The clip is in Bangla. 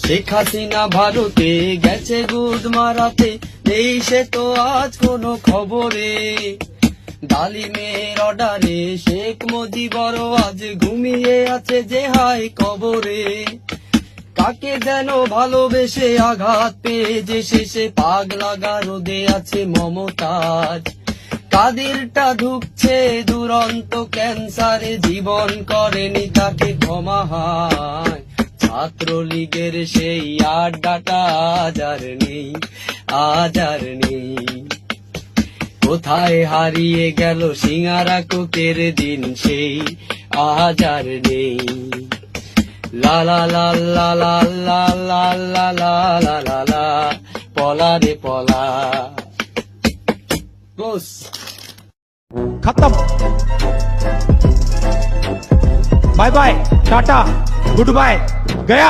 শেখ হাসিনা ভারতে গেছে গুদ মারাতে, নেই সে তো আজ কোনো খবরে। ডালিমের অর্ডারে শেখ মুজিবর আজ ঘুমিয়ে আছে যে হাই কবরে। কাকে যেন ভালোবেসে আঘাত পেয়ে যে শেষে পাগলা গারদে আছে মমতাজ। কাদেরটা ধুকছে দুরন্ত ক্যান্সারে, জীবন করেনি তাকে ক্ষমা হয়। ছাত্রলীগের সেই আড্ডাটা আজ আর নেই, আজ আর নেই। কোথায় হারিয়ে গেল সিঙ্গারা কোকের দিন সেই, আজ আর নেই। লা লা লা লা লা লা লা লা লা লা লা লা, পলা রে পলা। বস खत्म। Bye bye, tata, goodbye, गया।